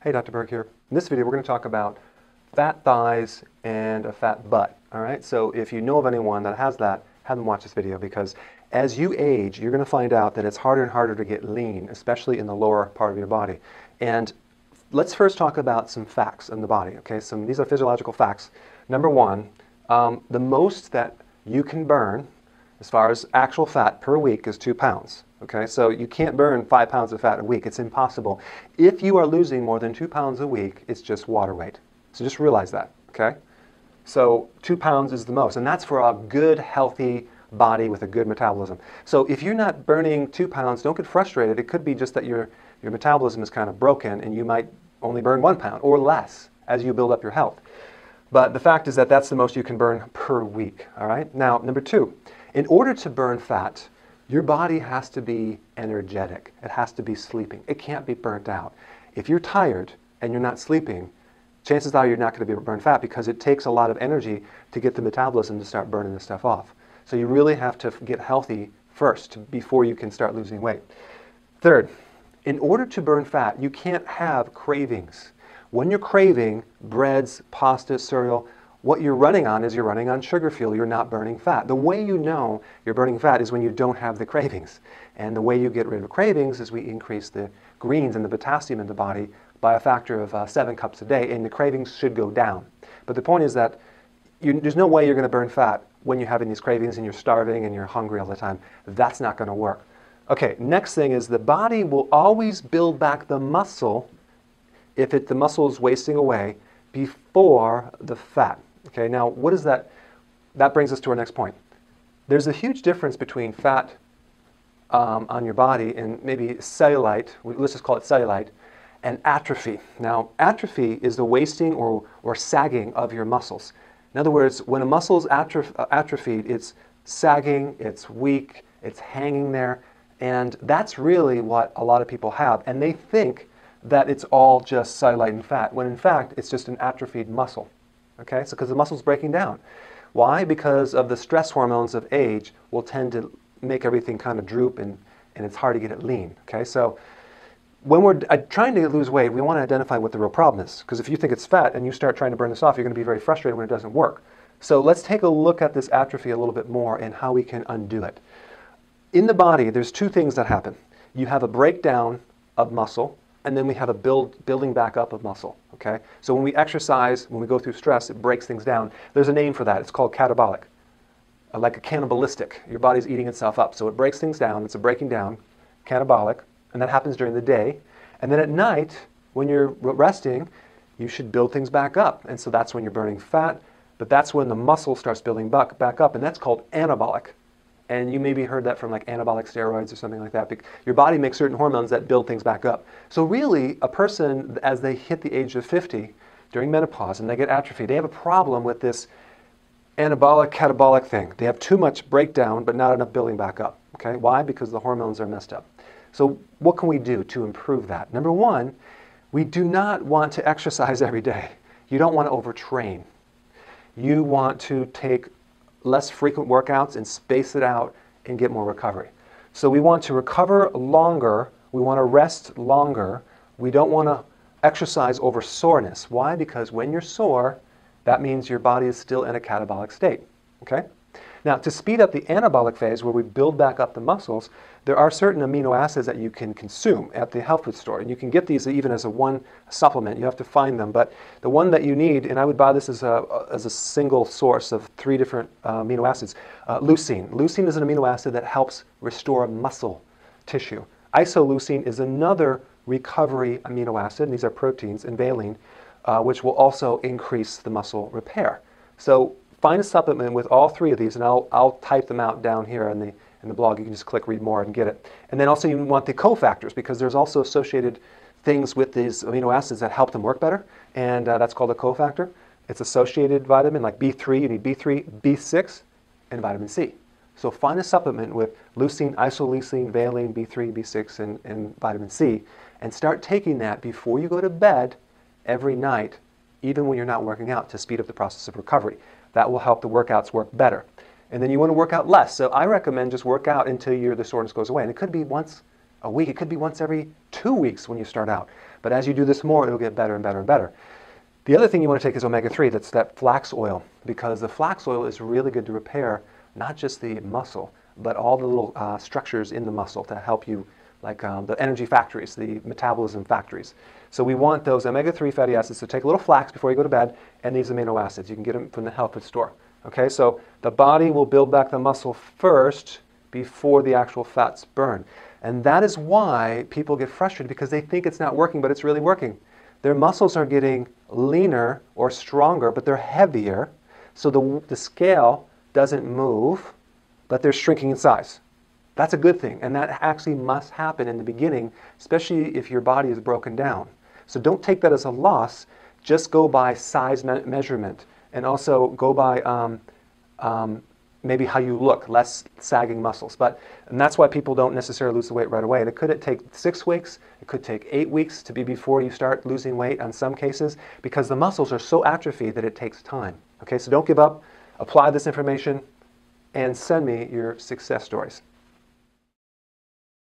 Hey, Dr. Berg here. In this video, we're going to talk about fat thighs and a fat butt. All right. So if you know of anyone that has that, have them watch this video because as you age, you're going to find out that it's harder and harder to get lean, especially in the lower part of your body. And let's first talk about some facts in the body. Okay. These are physiological facts. Number one, the most that you can burn as far as actual fat per week is 2 pounds. Okay, so you can't burn 5 pounds of fat a week. It's impossible. If you are losing more than 2 pounds a week, it's just water weight. So just realize that, okay? So 2 pounds is the most, and that's for a good, healthy body with a good metabolism. So if you're not burning 2 pounds, don't get frustrated. It could be just that your metabolism is kind of broken, and you might only burn 1 pound or less as you build up your health. But the fact is that that's the most you can burn per week, all right? Now, number two, in order to burn fat, your body has to be energetic. It has to be sleeping. It can't be burnt out. If you're tired and you're not sleeping, chances are you're not going to be able to burn fat because it takes a lot of energy to get the metabolism to start burning this stuff off. So you really have to get healthy first before you can start losing weight. Third, in order to burn fat, you can't have cravings. When you're craving breads, pasta, cereal, what you're running on is you're running on sugar fuel. You're not burning fat. The way you know you're burning fat is when you don't have the cravings. And the way you get rid of cravings is we increase the greens and the potassium in the body by a factor of 7 cups a day, and the cravings should go down. But the point is that there's no way you're going to burn fat when you're having these cravings and you're starving and you're hungry all the time. That's not going to work. Okay, next thing is the body will always build back the muscle if the muscle is wasting away before the fat. Okay, now what is that? That brings us to our next point. There's a huge difference between fat on your body and maybe cellulite, let's just call it cellulite, and atrophy. Now, atrophy is the wasting or sagging of your muscles. In other words, when a muscle is atrophied, it's sagging, it's weak, it's hanging there, and that's really what a lot of people have. And they think that it's all just cellulite and fat, when in fact, it's just an atrophied muscle. Okay, so because the muscle's breaking down. Why? Because of the stress hormones of age will tend to make everything kind of droop and it's hard to get it lean. Okay, so when we're trying to lose weight, we want to identify what the real problem is. Because if you think it's fat and you start trying to burn this off, you're going to be very frustrated when it doesn't work. So let's take a look at this atrophy a little bit more and how we can undo it. In the body, there's two things that happen. You have a breakdown of muscle, and then we have a building back up of muscle, okay? So when we exercise, when we go through stress, it breaks things down. There's a name for that. It's called catabolic, like a cannibalistic. Your body's eating itself up. So it breaks things down. It's a breaking down, catabolic, and that happens during the day. And then at night, when you're resting, you should build things back up. And so that's when you're burning fat, but that's when the muscle starts building back up, and that's called anabolic. And you maybe heard that from like anabolic steroids or something like that. Your body makes certain hormones that build things back up. So really, a person, as they hit the age of 50, during menopause, and they get atrophy, they have a problem with this anabolic, catabolic thing. They have too much breakdown, but not enough building back up. Okay? Why? Because the hormones are messed up. So what can we do to improve that? Number one, we do not want to exercise every day. You don't want to overtrain. You want to take less frequent workouts and space it out and get more recovery. So we want to recover longer, we want to rest longer, we don't want to exercise over soreness. Why? Because when you're sore, that means your body is still in a catabolic state. Okay? Now, to speed up the anabolic phase where we build back up the muscles, there are certain amino acids that you can consume at the health food store. And you can get these even as one supplement. You have to find them. But the one that you need, and I would buy this as a single source of 3 different amino acids, leucine. Leucine is an amino acid that helps restore muscle tissue. Isoleucine is another recovery amino acid, and these are proteins, and valine, which will also increase the muscle repair. So find a supplement with all 3 of these, and I'll type them out down here in the blog. You can just click read more and get it. And then also you want the cofactors, because there's also associated things with these amino acids that help them work better, and that's called a cofactor. It's associated vitamin like B3, you need B3, B6, and vitamin C. So find a supplement with leucine, isoleucine, valine, B3, B6, and vitamin C, and start taking that before you go to bed every night, even when you're not working out, to speed up the process of recovery. That will help the workouts work better. And then you want to work out less. So I recommend just work out until the soreness goes away. And it could be once a week. It could be once every 2 weeks when you start out. But as you do this more, it'll get better and better and better. The other thing you want to take is omega-3. That's that flax oil, because the flax oil is really good to repair not just the muscle, but all the little structures in the muscle to help you, like the energy factories, the metabolism factories. So we want those omega-3 fatty acids. So take a little flax before you go to bed, and these amino acids. You can get them from the health food store. Okay, so the body will build back the muscle first before the actual fats burn. And that is why people get frustrated, because they think it's not working, but it's really working. Their muscles are getting leaner or stronger, but they're heavier. So the scale doesn't move, but they're shrinking in size. That's a good thing, and that actually must happen in the beginning, especially if your body is broken down. So don't take that as a loss. Just go by size measurement, and also go by maybe how you look, less sagging muscles. And that's why people don't necessarily lose the weight right away. And it could take 6 weeks, it could take 8 weeks to be before you start losing weight in some cases, because the muscles are so atrophied that it takes time. Okay, so don't give up. Apply this information and send me your success stories.